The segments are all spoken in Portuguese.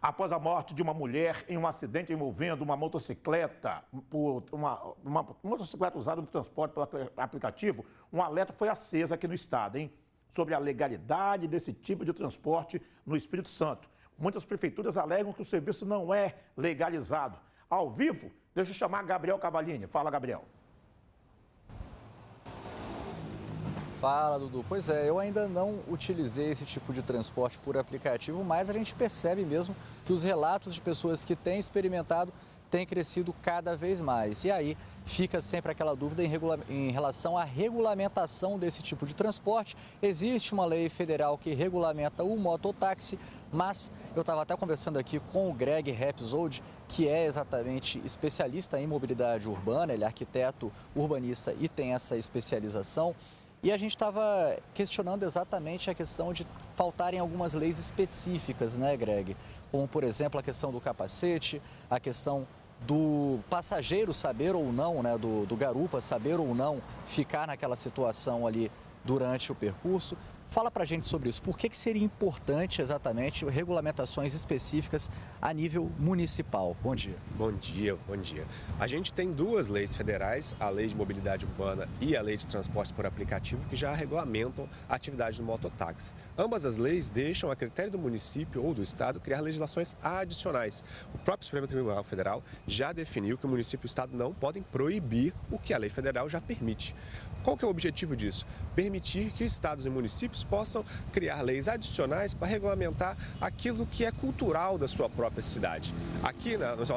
Após a morte de uma mulher em um acidente envolvendo uma motocicleta, uma motocicleta usada no transporte pelo aplicativo, um alerta foi aceso aqui no estado, hein? Sobre a legalidade desse tipo de transporte no Espírito Santo. Muitas prefeituras alegam que o serviço não é legalizado. Ao vivo, deixa eu chamar Gabriel Cavalini. Fala, Gabriel. Fala, Dudu. Pois é, eu ainda não utilizei esse tipo de transporte por aplicativo, mas a gente percebe mesmo que os relatos de pessoas que têm experimentado têm crescido cada vez mais. E aí fica sempre aquela dúvida em relação à regulamentação desse tipo de transporte. Existe uma lei federal que regulamenta o mototáxi, mas eu estava até conversando aqui com o Greg Repsold, que é exatamente especialista em mobilidade urbana, ele é arquiteto urbanista e tem essa especialização. E a gente estava questionando exatamente a questão de faltarem algumas leis específicas, né, Greg? Como, por exemplo, a questão do capacete, a questão do passageiro saber ou não, né, do garupa saber ou não ficar naquela situação ali durante o percurso. Fala pra gente sobre isso. Por que seria importante exatamente regulamentações específicas a nível municipal? Bom dia. Bom dia, bom dia. A gente tem duas leis federais, a Lei de Mobilidade Urbana e a Lei de Transportes por Aplicativo, que já regulamentam a atividade do mototáxi. Ambas as leis deixam a critério do município ou do estado criar legislações adicionais. O próprio Supremo Tribunal Federal já definiu que o município e o estado não podem proibir o que a lei federal já permite. Qual que é o objetivo disso? Permitir que estados e municípios possam criar leis adicionais para regulamentar aquilo que é cultural da sua própria cidade. Aqui nos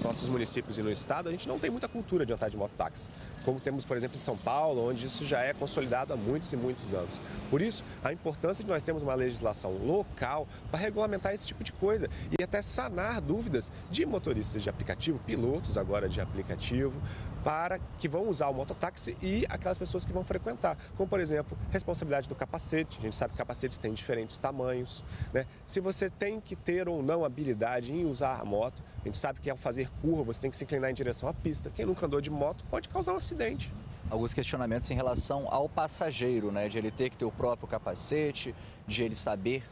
nossos municípios e no estado, a gente não tem muita cultura de andar de mototáxi, como temos, por exemplo, em São Paulo, onde isso já é consolidado há muitos e muitos anos. Por isso, a importância de nós termos uma legislação local para regulamentar esse tipo de coisa e até sanar dúvidas de motoristas de aplicativo, pilotos agora de aplicativo, para que vão usar o mototáxi e aquelas pessoas que vão frequentar, como por exemplo, responsabilidade do capacete. A gente sabe que capacetes têm diferentes tamanhos, né? Se você tem que ter ou não habilidade em usar a moto, a gente sabe que ao fazer curva você tem que se inclinar em direção à pista. Quem nunca andou de moto pode causar um acidente. Alguns questionamentos em relação ao passageiro, né? De ele ter que ter o próprio capacete, de ele saber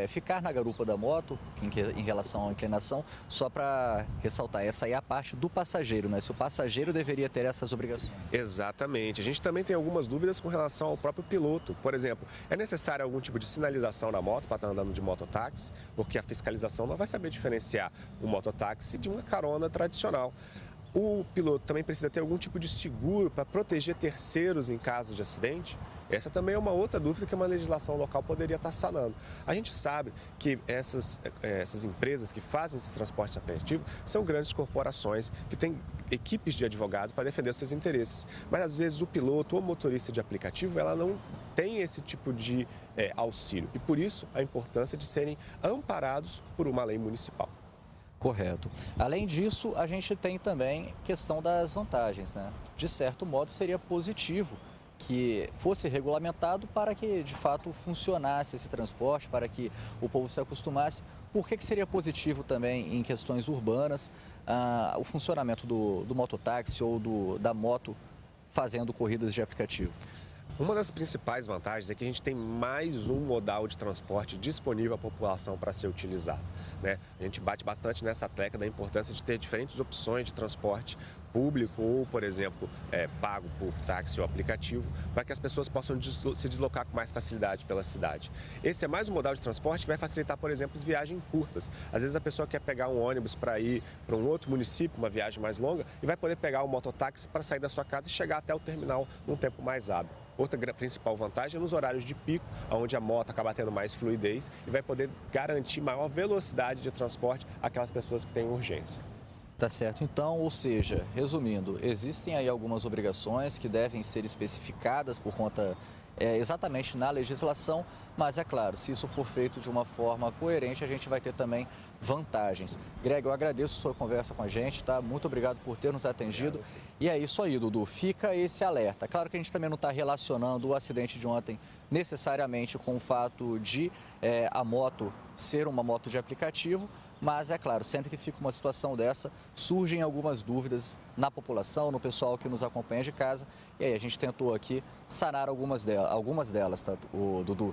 ficar na garupa da moto, em relação à inclinação, só para ressaltar, essa aí é a parte do passageiro, né? Se o passageiro deveria ter essas obrigações. Exatamente. A gente também tem algumas dúvidas com relação ao próprio piloto. Por exemplo, é necessário algum tipo de sinalização na moto para estar andando de mototáxi, porque a fiscalização não vai saber diferenciar um mototáxi de uma carona tradicional. O piloto também precisa ter algum tipo de seguro para proteger terceiros em caso de acidente. Essa também é uma outra dúvida que uma legislação local poderia estar sanando. A gente sabe que essas empresas que fazem esses transportes aplicativos são grandes corporações que têm equipes de advogados para defender os seus interesses. Mas às vezes o piloto ou motorista de aplicativo ela não tem esse tipo de auxílio. E por isso a importância de serem amparados por uma lei municipal. Correto. Além disso, a gente tem também questão das vantagens, né? De certo modo, seria positivo que fosse regulamentado para que, de fato, funcionasse esse transporte, para que o povo se acostumasse. Por que seria positivo também em questões urbanas o funcionamento do mototáxi ou da moto fazendo corridas de aplicativo? Uma das principais vantagens é que a gente tem mais um modal de transporte disponível à população para ser utilizado, né? A gente bate bastante nessa tecla da importância de ter diferentes opções de transporte público ou, por exemplo, pago por táxi ou aplicativo, para que as pessoas possam se deslocar com mais facilidade pela cidade. Esse é mais um modal de transporte que vai facilitar, por exemplo, as viagens curtas. Às vezes a pessoa quer pegar um ônibus para ir para um outro município, uma viagem mais longa, e vai poder pegar um mototáxi para sair da sua casa e chegar até o terminal num tempo mais hábil. Outra principal vantagem é nos horários de pico, onde a moto acaba tendo mais fluidez e vai poder garantir maior velocidade de transporte àquelas pessoas que têm urgência. Tá certo. Então, ou seja, resumindo, existem aí algumas obrigações que devem ser especificadas por conta exatamente na legislação, mas é claro, se isso for feito de uma forma coerente, a gente vai ter também vantagens. Greg, eu agradeço a sua conversa com a gente, tá? Muito obrigado por ter nos atendido. E é isso aí, Dudu, fica esse alerta. Claro que a gente também não está relacionando o acidente de ontem necessariamente com o fato de a moto ser uma moto de aplicativo, mas é claro, sempre que fica uma situação dessa, surgem algumas dúvidas na população, no pessoal que nos acompanha de casa. E aí a gente tentou aqui sanar algumas delas, tá, Dudu?